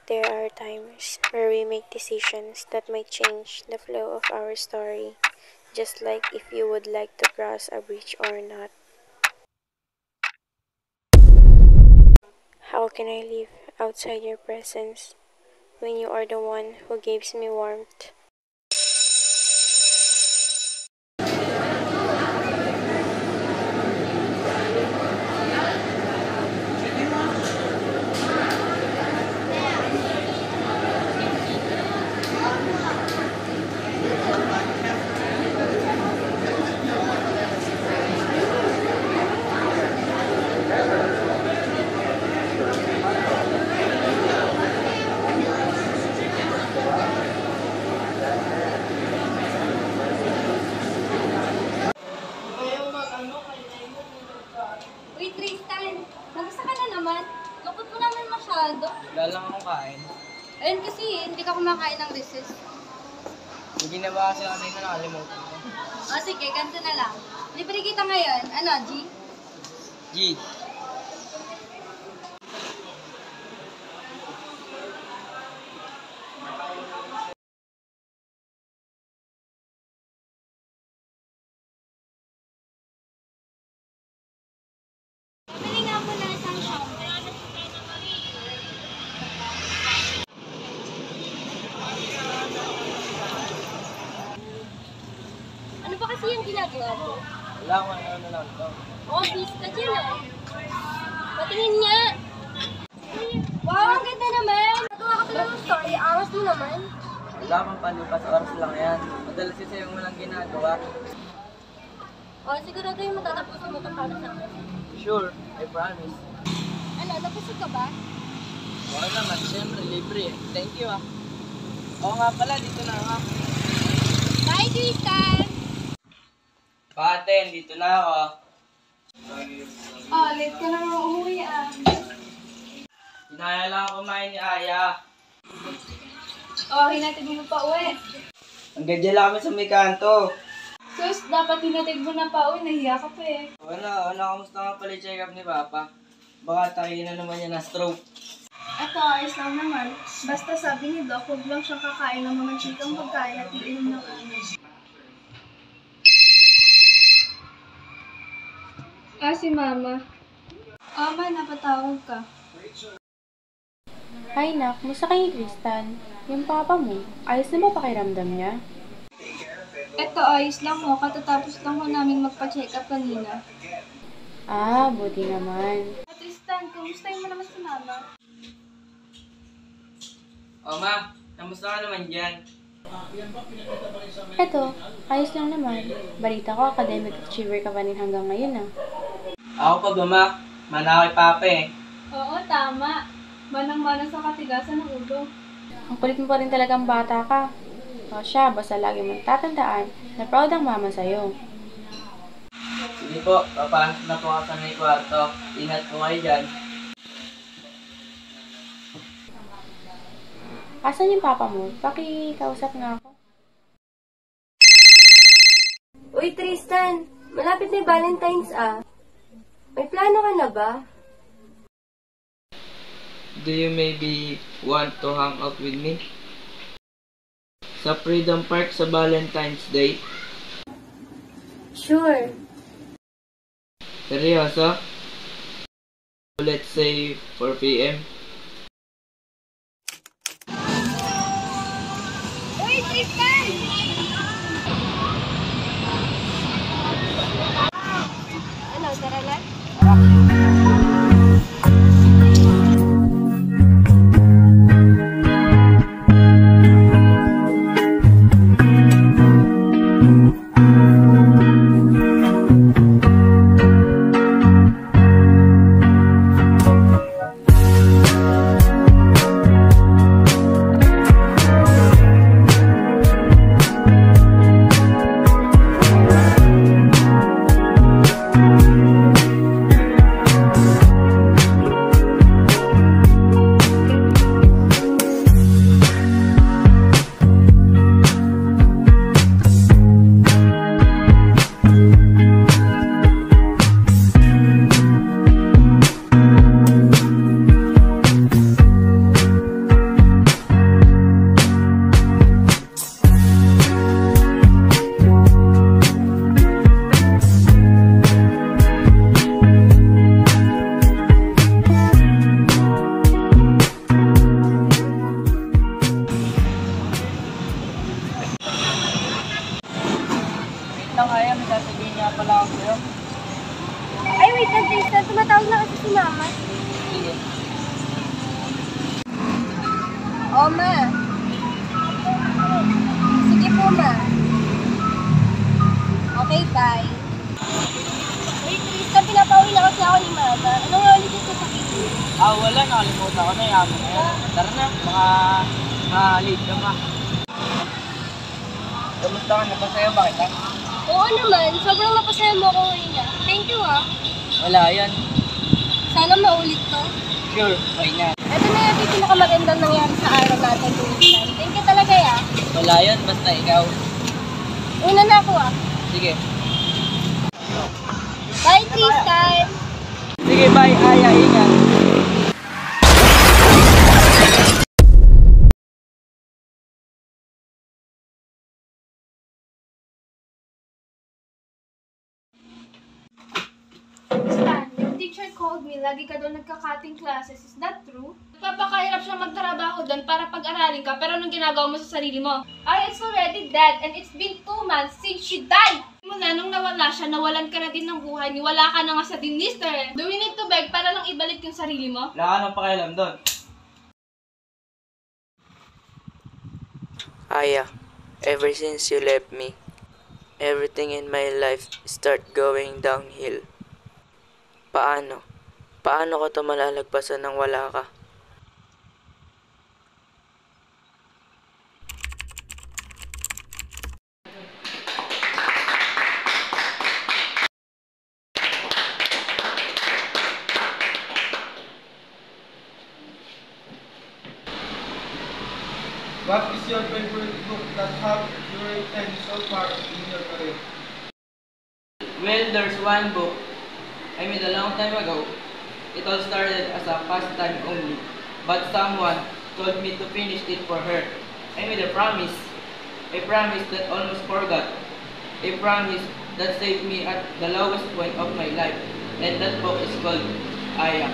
there are times where we make decisions that might change the flow of our story, just like if you would like to cross a bridge or not. How can I live outside your presence when you are the one who gives me warmth? Uy, Tristan! Nagusta ka na naman? Lukot mo naman masyado. Wala lang akong kain. Ayun kasi, hindi ka kumakain ng recess. Hindi na ba kasi kanina nakalimutan ko? O sige, ganito na lang. Libre kita ngayon. Ano, G? G. Pabili nga po ng isang siomai. Ano ba kasi yung ginagawa mo? Wala akong ano lang ito. Oh, busy ka dyan ah. Patingin nga. Wow, ang ganda naman. Nagawa ka pala ng story. Angas mo naman. Wala akong palipas oras lang yan. Madalas kasi yung walang ginagawa. Oh, sigurado yung matatapusin mo ito para sa akin. Sure, I promise. Ano, tapos ka ba? Oo naman, siyempre, libre. Thank you ah. Oo nga pala, dito na nga. Bye, Tristan! Pate, dito na ako. Oh, late ka na mga umuwi ah. Hinaya lang ako kumain ni Aya. Oh, hinatid mo pa uwi. Hanggang dyan lang kami sa may kanto. Sus, dapat hinatid mo na pa uwi. Nahiya ka pa eh. Kamusta nga pala yung check-up ni Papa? Baka tayo na naman yan na stroke. Ito, ayos lang naman. Basta sabi ni Doc, huwag lang siyang kakain ng mga chikang pagkain at iinom ng ano. Ah, si Mama. Ma, napatawag ka. Hi nak, musta kayo Tristan? Yung papa mo, ayos na ba pakiramdam niya? Ito, ayos lang ho. Katatapos lang ho namin magpa-check up kanina. Ah, buti naman. Tristan, kumustahin mo naman si Mama? O ma, kamusta ka naman dyan? Eto, ayos lang naman. Balita ko, academic achiever ka pa rin hanggang ngayon ah. Ako pa ba ma? Mana kay Papa eh. Oo, tama. Manang-mana sa katigasan ng ulo. Ang kulit mo pa rin talagang bata ka. O siya, basta lagi mong tatandaan na proud ang mama sa'yo. Sige po, papasok na po ako sa may kwarto. Ingat po kayo dyan. Asan yung papa mo? Pakikausap nga ako. Uy, Tristan! Malapit na yung Valentine's ah. May plano ka na ba? Do you maybe want to hang out with me? Sa Freedom Park sa Valentine's Day? Sure. Seryoso? Let's say 4 p.m. Uy, Tristan! Ano, tara na? Oo, ma. Sige po, ma. Okay, bye. Wait, Tristan, pinapauwi na kasi ako ni mama. Ano nga ulit yung sasabihin? Wala. Nakalimutan ko na yung amo na yan. Tara na. Baka late ka pa. Kamusta ka? Napasaya ba kita? Oo naman, sobrang napasaya mo ako ngayon. Thank you, ah. Wala yan. Sana maulit to. Sure. Why not? Ito na yung pinakamagandang nangyari sa araw natin, Tristan. Thank you talaga, ya. Wala yan. Basta ikaw. Una na ako, ah. Sige. Bye, Tristan! Sige, bye. Aya, ingat. Stan, yung teacher called me, lagi ka doon nagka-cutting classes. Is that true? Nagpapakahirap siya magtrabaho doon para pag-aralin ka, pero anong ginagawa mo sa sarili mo? It's already dead, and it's been 2 months since she died! Mula nung nawala siya, nawalan ka na din ng buhay, niwala ka na nga sa dinister. Do we need to beg para lang ibalik yung sarili mo? Wala ka nang pakialam doon. Aya, ever since you left me, everything in my life start going downhill. Paano? Paano ko to malalagpasan nang wala ka? What is your favorite book that have you written so far in your career? Well, there's one book I made a long time ago. It all started as a pastime only, but someone told me to finish it for her. I made a promise that almost forgot, a promise that saved me at the lowest point of my life, and that book is called Aya.